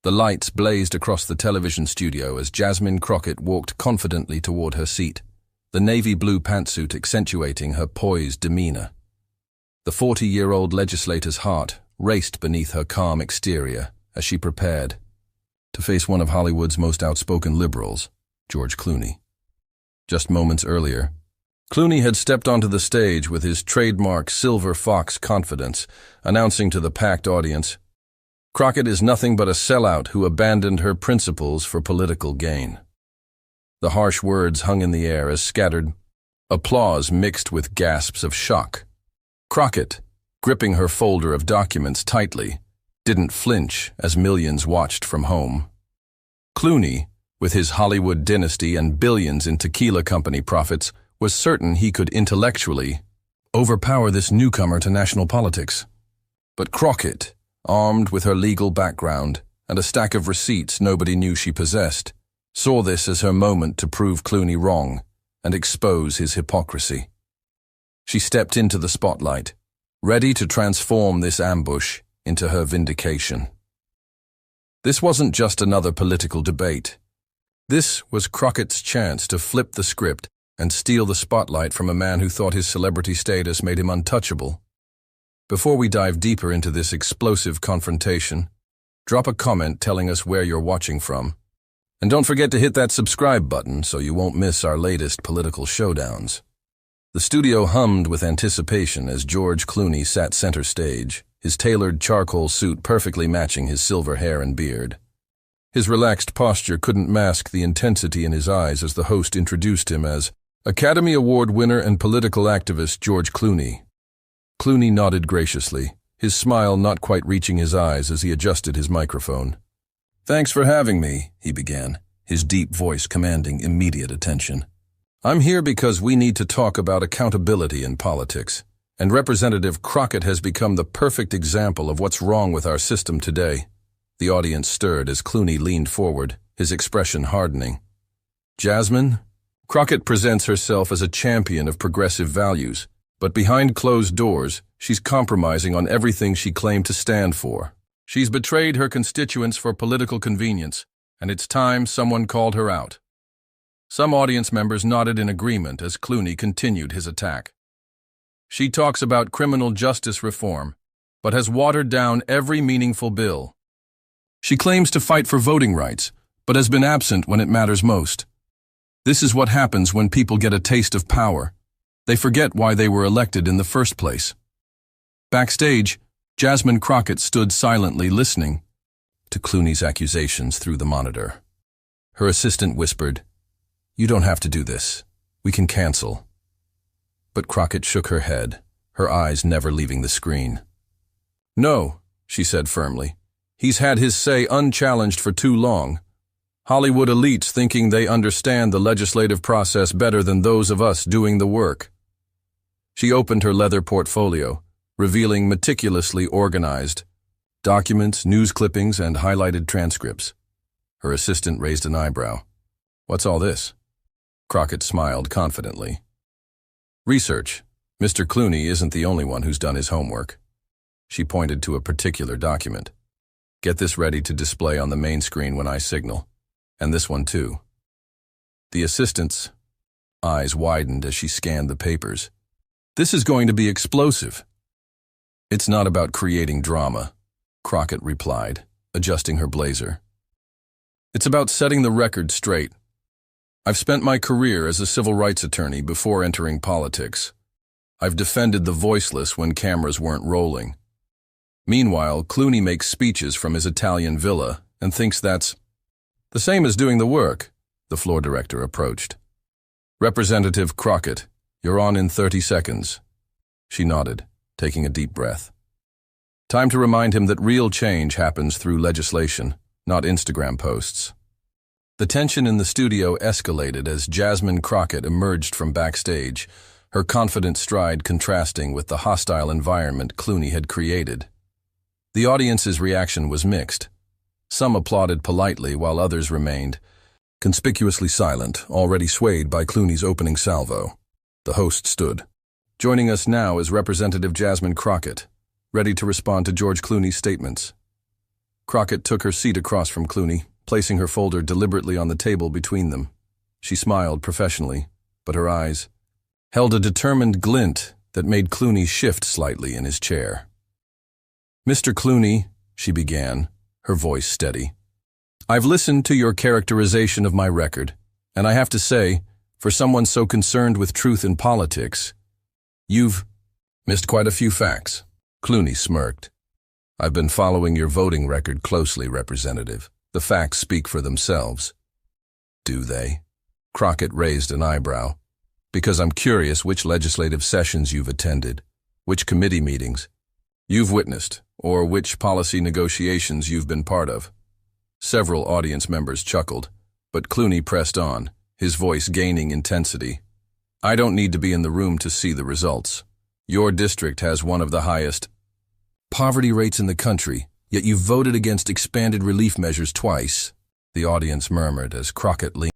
The lights blazed across the television studio as Jasmine Crockett walked confidently toward her seat, the navy blue pantsuit accentuating her poised demeanor. The 40-year-old legislator's heart raced beneath her calm exterior as she prepared to face one of Hollywood's most outspoken liberals, George Clooney. Just moments earlier, Clooney had stepped onto the stage with his trademark silver fox confidence, announcing to the packed audience, "Crockett is nothing but a sellout who abandoned her principles for political gain." The harsh words hung in the air as scattered applause mixed with gasps of shock. Crockett, gripping her folder of documents tightly, didn't flinch as millions watched from home. Clooney, with his Hollywood dynasty and billions in tequila company profits, was certain he could intellectually overpower this newcomer to national politics. But Crockett, armed with her legal background and a stack of receipts nobody knew she possessed, saw this as her moment to prove Clooney wrong and expose his hypocrisy. She stepped into the spotlight, ready to transform this ambush into her vindication. This wasn't just another political debate. This was Crockett's chance to flip the script and steal the spotlight from a man who thought his celebrity status made him untouchable. Before we dive deeper into this explosive confrontation, drop a comment telling us where you're watching from. And don't forget to hit that subscribe button so you won't miss our latest political showdowns. The studio hummed with anticipation as George Clooney sat center stage, his tailored charcoal suit perfectly matching his silver hair and beard. His relaxed posture couldn't mask the intensity in his eyes as the host introduced him as Academy Award winner and political activist George Clooney. Clooney nodded graciously, his smile not quite reaching his eyes as he adjusted his microphone. "Thanks for having me," he began, his deep voice commanding immediate attention. "I'm here because we need to talk about accountability in politics, and Representative Crockett has become the perfect example of what's wrong with our system today." The audience stirred as Clooney leaned forward, his expression hardening. "Jasmine, Crockett presents herself as a champion of progressive values, but behind closed doors, she's compromising on everything she claimed to stand for. She's betrayed her constituents for political convenience, and it's time someone called her out." Some audience members nodded in agreement as Clooney continued his attack. "She talks about criminal justice reform, but has watered down every meaningful bill. She claims to fight for voting rights, but has been absent when it matters most. This is what happens when people get a taste of power. They forget why they were elected in the first place." Backstage, Jasmine Crockett stood silently listening to Clooney's accusations through the monitor. Her assistant whispered, "You don't have to do this. We can cancel." But Crockett shook her head, her eyes never leaving the screen. "No," she said firmly. "He's had his say unchallenged for too long. Hollywood elites thinking they understand the legislative process better than those of us doing the work." She opened her leather portfolio, revealing meticulously organized documents, news clippings, and highlighted transcripts. Her assistant raised an eyebrow. "What's all this?" Crockett smiled confidently. "Research. Mr. Clooney isn't the only one who's done his homework." She pointed to a particular document. "Get this ready to display on the main screen when I signal. And this one too." The assistant's eyes widened as she scanned the papers. "This is going to be explosive." "It's not about creating drama," Crockett replied, adjusting her blazer. "It's about setting the record straight. I've spent my career as a civil rights attorney before entering politics. I've defended the voiceless when cameras weren't rolling. Meanwhile, Clooney makes speeches from his Italian villa and thinks that's the same as doing the work." The floor director approached. "Representative Crockett, you're on in 30 seconds. She nodded, taking a deep breath. Time to remind him that real change happens through legislation, not Instagram posts. The tension in the studio escalated as Jasmine Crockett emerged from backstage, her confident stride contrasting with the hostile environment Clooney had created. The audience's reaction was mixed. Some applauded politely while others remained conspicuously silent, already swayed by Clooney's opening salvo. The host stood. Joining us now is Representative Jasmine Crockett, ready to respond to George Clooney's statements. Crockett took her seat across from Clooney, placing her folder deliberately on the table between them. She smiled professionally, but her eyes held a determined glint that made Clooney shift slightly in his chair. "Mr. Clooney," she began, her voice steady, "I've listened to your characterization of my record, and I have to say, for someone so concerned with truth in politics, you've missed quite a few facts." Clooney smirked. "I've been following your voting record closely, Representative. The facts speak for themselves." "Do they?" Crockett raised an eyebrow. "Because I'm curious which legislative sessions you've attended, which committee meetings you've witnessed, or which policy negotiations you've been part of." Several audience members chuckled, but Clooney pressed on, his voice gaining intensity. "I don't need to be in the room to see the results. Your district has one of the highest poverty rates in the country, yet you've voted against expanded relief measures twice." The audience murmured as Crockett leaned